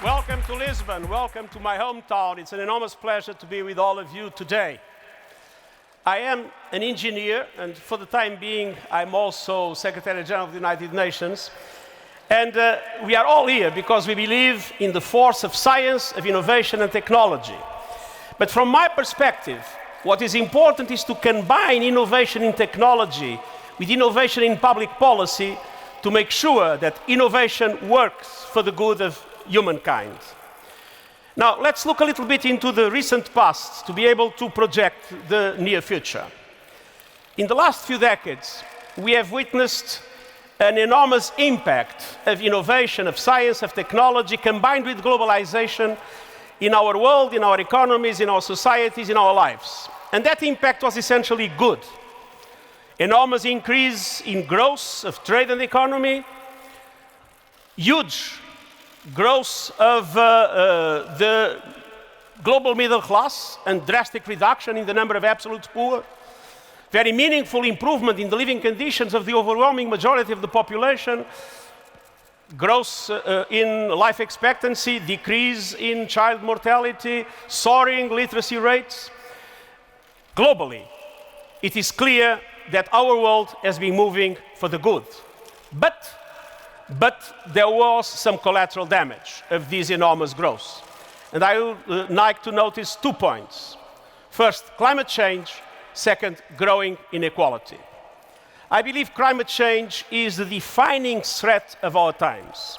Welcome to Lisbon, welcome to my hometown. It's an enormous pleasure to be with all of you today. I am an engineer, and for the time being, I'm also Secretary General of the United Nations. And we are all here because we believe in the force of science, of innovation and technology. But from my perspective, what is important is to combine innovation in technology with innovation in public policy to make sure that innovation works for the good of humankind. Now, let's look a little bit into the recent past to be able to project the near future. In the last few decades, we have witnessed an enormous impact of innovation, of science, of technology, combined with globalization in our world, in our economies, in our societies, in our lives. And that impact was essentially good. Enormous increase in growth of trade and economy, huge growth of the global middle class and drastic reduction in the number of absolute poor, very meaningful improvement in the living conditions of the overwhelming majority of the population, growth in life expectancy, decrease in child mortality, soaring literacy rates. Globally, it is clear that our world has been moving for the good. But there was some collateral damage of this enormous growth. And I would like to notice 2 points. First, climate change. Second, growing inequality. I believe climate change is the defining threat of our times.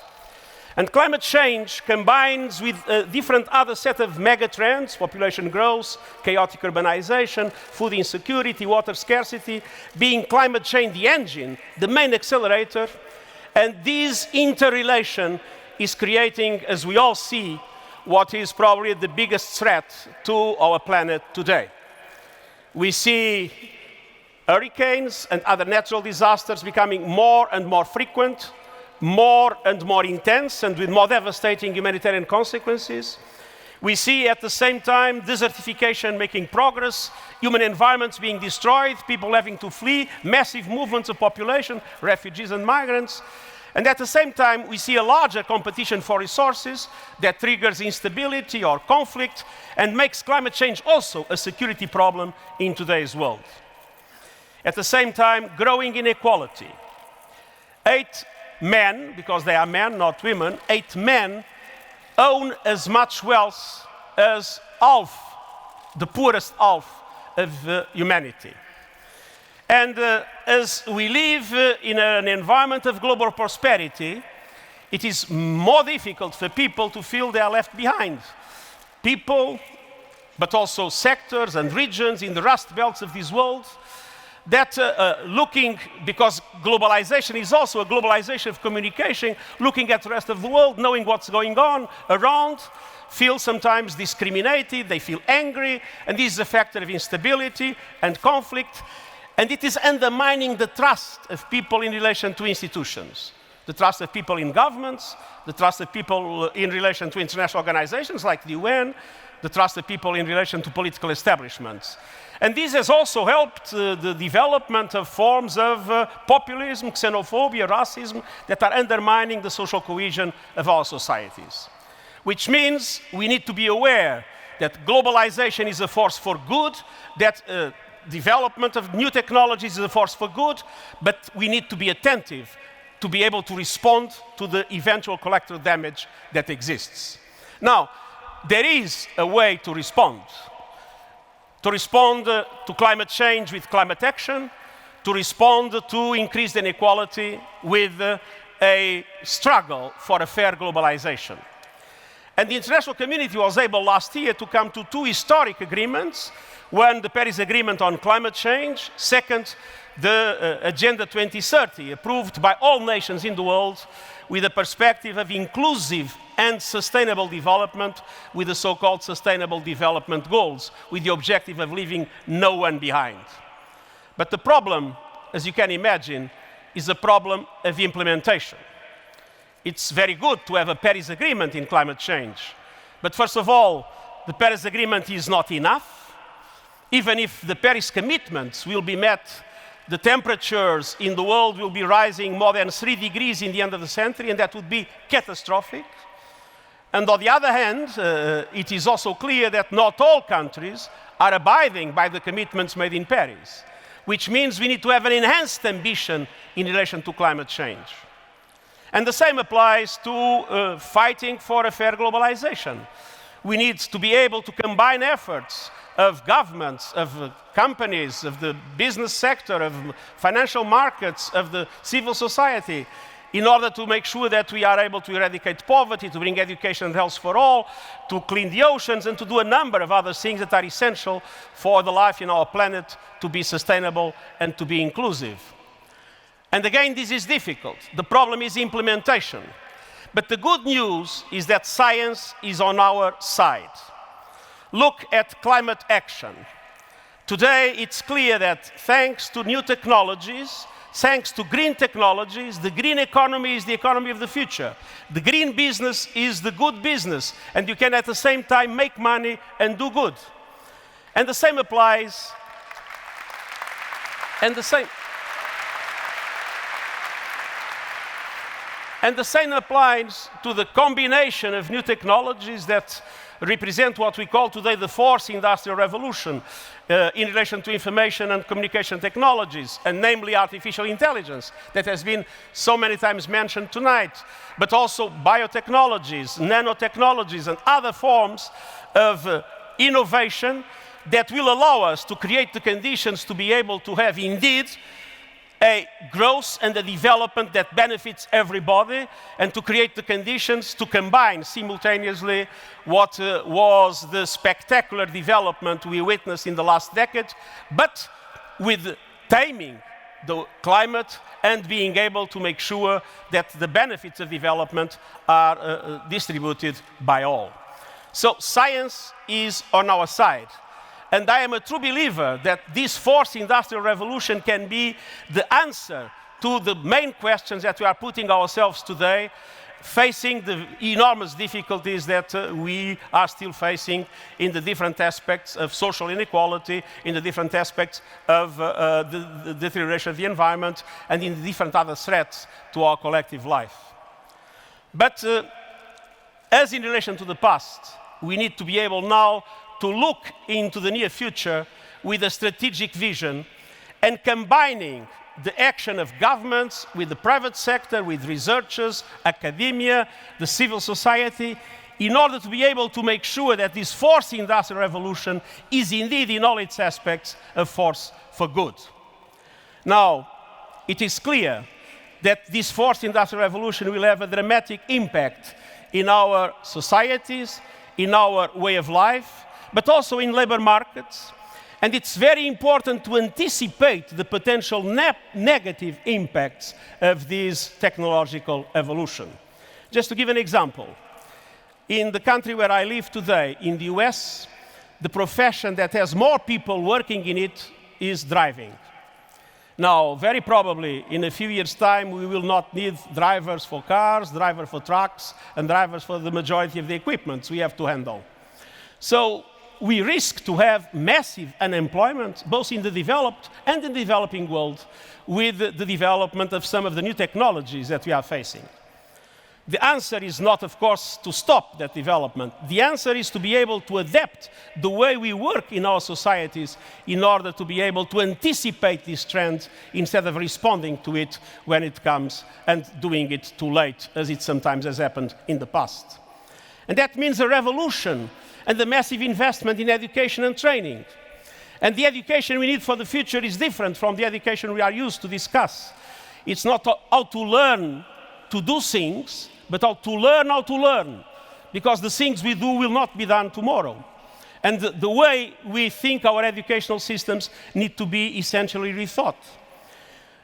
And climate change combines with a different other set of megatrends, population growth, chaotic urbanization, food insecurity, water scarcity, being climate change the engine, the main accelerator. And this interrelation is creating, as we all see, what is probably the biggest threat to our planet today. We see hurricanes and other natural disasters becoming more and more frequent, more and more intense, and with more devastating humanitarian consequences. We see at the same time desertification making progress, human environments being destroyed, people having to flee, massive movements of population, refugees and migrants. And at the same time, we see a larger competition for resources that triggers instability or conflict and makes climate change also a security problem in today's world. At the same time, growing inequality. 8 men, because they are men, not women, 8 men own as much wealth as half, the poorest half of humanity. And as we live in an environment of global prosperity, it is more difficult for people to feel they are left behind. People, but also sectors and regions in the rust belts of this world, that looking, because globalization is also a globalization of communication, looking at the rest of the world, knowing what's going on around, feel sometimes discriminated, they feel angry, and this is a factor of instability and conflict. And it is undermining the trust of people in relation to institutions, the trust of people in governments, the trust of people in relation to international organizations like the UN, the trust of people in relation to political establishments. And this has also helped the development of forms of populism, xenophobia, racism that are undermining the social cohesion of our societies. Which means we need to be aware that globalization is a force for good, that development of new technologies is a force for good, but we need to be attentive to be able to respond to the eventual collateral damage that exists. Now, there is a way to respond. To respond to climate change with climate action, to respond to increased inequality with a struggle for a fair globalization. And the international community was able last year to come to 2 historic agreements. One, the Paris Agreement on climate change. Second, the Agenda 2030, approved by all nations in the world with a perspective of inclusive and sustainable development with the so-called Sustainable Development Goals, with the objective of leaving no one behind. But the problem, as you can imagine, is a problem of implementation. It's very good to have a Paris Agreement in climate change. But first of all, the Paris Agreement is not enough. Even if the Paris commitments will be met, the temperatures in the world will be rising more than 3 degrees in the end of the century, and that would be catastrophic. And on the other hand, it is also clear that not all countries are abiding by the commitments made in Paris, which means we need to have an enhanced ambition in relation to climate change. And the same applies to fighting for a fair globalization. We need to be able to combine efforts of governments, of companies, of the business sector, of financial markets, of the civil society, in order to make sure that we are able to eradicate poverty, to bring education and health for all, to clean the oceans, and to do a number of other things that are essential for the life in our planet to be sustainable and to be inclusive. And again, this is difficult. The problem is implementation. But the good news is that science is on our side. Look at climate action. Today, it's clear that thanks to new technologies, thanks to green technologies, the green economy is the economy of the future. The green business is the good business, and you can at the same time make money and do good. And the same applies, and the same applies to the combination of new technologies that represent what we call today the fourth industrial revolution in relation to information and communication technologies, and namely artificial intelligence, that has been so many times mentioned tonight, but also biotechnologies, nanotechnologies, and other forms of innovation that will allow us to create the conditions to be able to have indeed a growth and a development that benefits everybody, and to create the conditions to combine simultaneously what was the spectacular development we witnessed in the last decade, but with taming the climate and being able to make sure that the benefits of development are distributed by all. So science is on our side. And I am a true believer that this fourth industrial revolution can be the answer to the main questions that we are putting ourselves today, facing the enormous difficulties that we are still facing in the different aspects of social inequality, in the different aspects of the deterioration of the environment, and in the different other threats to our collective life. But as in relation to the past, we need to be able now to look into the near future with a strategic vision, and combining the action of governments with the private sector, with researchers, academia, the civil society, in order to be able to make sure that this fourth industrial revolution is indeed, in all its aspects, a force for good. Now, it is clear that this fourth industrial revolution will have a dramatic impact in our societies, in our way of life, but also in labor markets. And it's very important to anticipate the potential negative impacts of this technological evolution. Just to give an example, in the country where I live today, in the US, the profession that has more people working in it is driving. Now, very probably, in a few years' time, we will not need drivers for cars, drivers for trucks, and drivers for the majority of the equipment we have to handle. So we risk to have massive unemployment, both in the developed and in the developing world, with the development of some of the new technologies that we are facing. The answer is not, of course, to stop that development. The answer is to be able to adapt the way we work in our societies in order to be able to anticipate this trend instead of responding to it when it comes and doing it too late, as it sometimes has happened in the past. And that means a revolution and a massive investment in education and training. And the education we need for the future is different from the education we are used to discuss. It's not how to learn to do things, but how to learn, because the things we do will not be done tomorrow. And the way we think our educational systems need to be essentially rethought.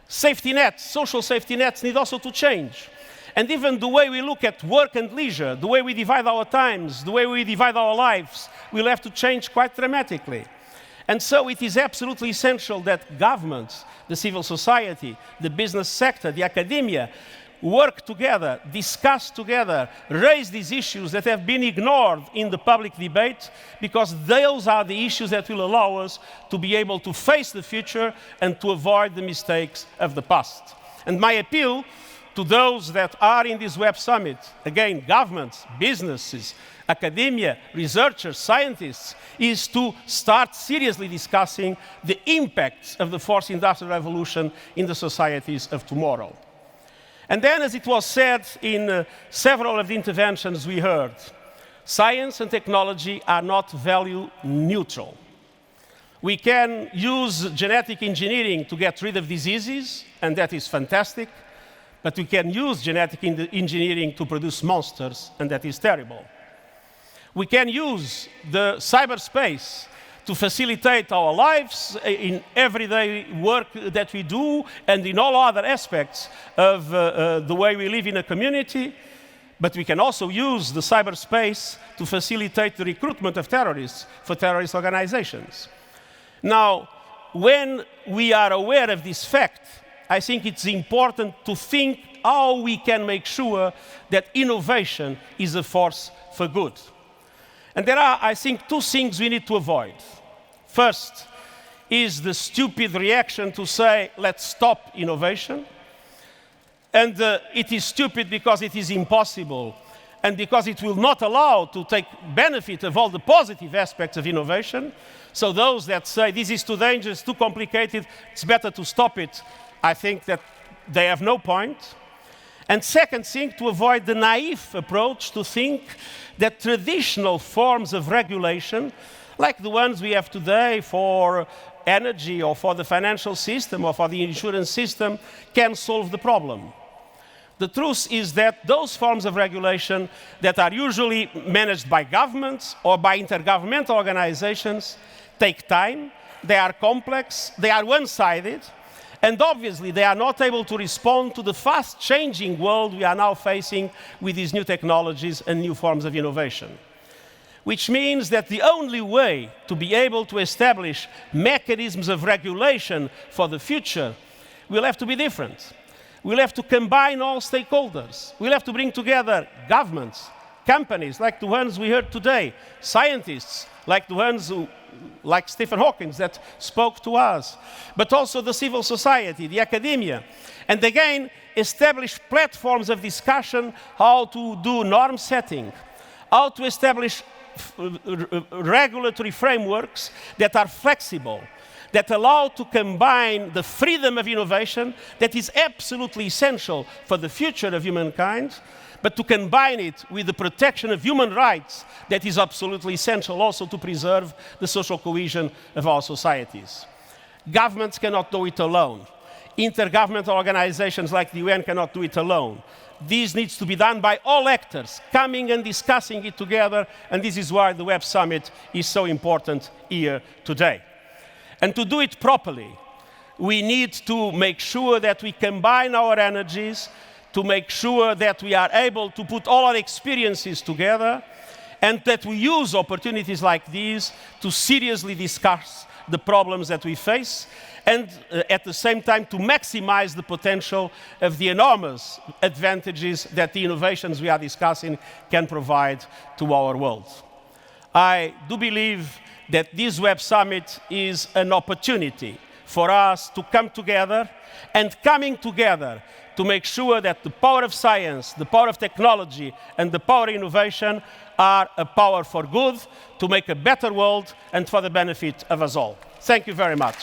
Safety nets, social safety nets need also to change. And even the way we look at work and leisure, the way we divide our times, the way we divide our lives, will have to change quite dramatically. And so it is absolutely essential that governments, the civil society, the business sector, the academia, work together, discuss together, raise these issues that have been ignored in the public debate, because those are the issues that will allow us to be able to face the future and to avoid the mistakes of the past. And my appeal to those that are in this Web Summit, again, governments, businesses, academia, researchers, scientists, is to start seriously discussing the impacts of the fourth industrial revolution in the societies of tomorrow. And then, as it was said in several of the interventions we heard, science and technology are not value neutral. We can use genetic engineering to get rid of diseases, and that is fantastic, but we can use genetic engineering to produce monsters, and that is terrible. We can use the cyberspace to facilitate our lives in everyday work that we do and in all other aspects of the way we live in a community. But we can also use the cyberspace to facilitate the recruitment of terrorists for terrorist organizations. Now, when we are aware of this fact, I think it's important to think how we can make sure that innovation is a force for good. And there are, I think, two things we need to avoid. First is the stupid reaction to say, let's stop innovation. And it is stupid because it is impossible and because it will not allow to take benefit of all the positive aspects of innovation. So those that say this is too dangerous, too complicated, it's better to stop it, I think that they have no point. And second thing, to avoid the naive approach to think that traditional forms of regulation, like the ones we have today for energy or for the financial system or for the insurance system, can solve the problem. The truth is that those forms of regulation that are usually managed by governments or by intergovernmental organizations take time, they are complex, they are one-sided, and obviously they are not able to respond to the fast-changing world we are now facing with these new technologies and new forms of innovation. Which means that the only way to be able to establish mechanisms of regulation for the future will have to be different. We'll have to combine all stakeholders. We'll have to bring together governments, companies like the ones we heard today, scientists like the ones who, like Stephen Hawking that spoke to us, but also the civil society, the academia. And again, establish platforms of discussion how to do norm setting, how to establish regulatory frameworks that are flexible, that allow to combine the freedom of innovation that is absolutely essential for the future of humankind, but to combine it with the protection of human rights that is absolutely essential also to preserve the social cohesion of our societies. Governments cannot do it alone. Intergovernmental organizations like the UN cannot do it alone. This needs to be done by all actors, coming and discussing it together, and this is why the Web Summit is so important here today. And to do it properly, we need to make sure that we combine our energies, to make sure that we are able to put all our experiences together, and that we use opportunities like these to seriously discuss the problems that we face, and at the same time to maximize the potential of the enormous advantages that the innovations we are discussing can provide to our world. I do believe that this Web Summit is an opportunity for us to come together, and coming together to make sure that the power of science, the power of technology, and the power of innovation are a power for good, to make a better world and for the benefit of us all. Thank you very much.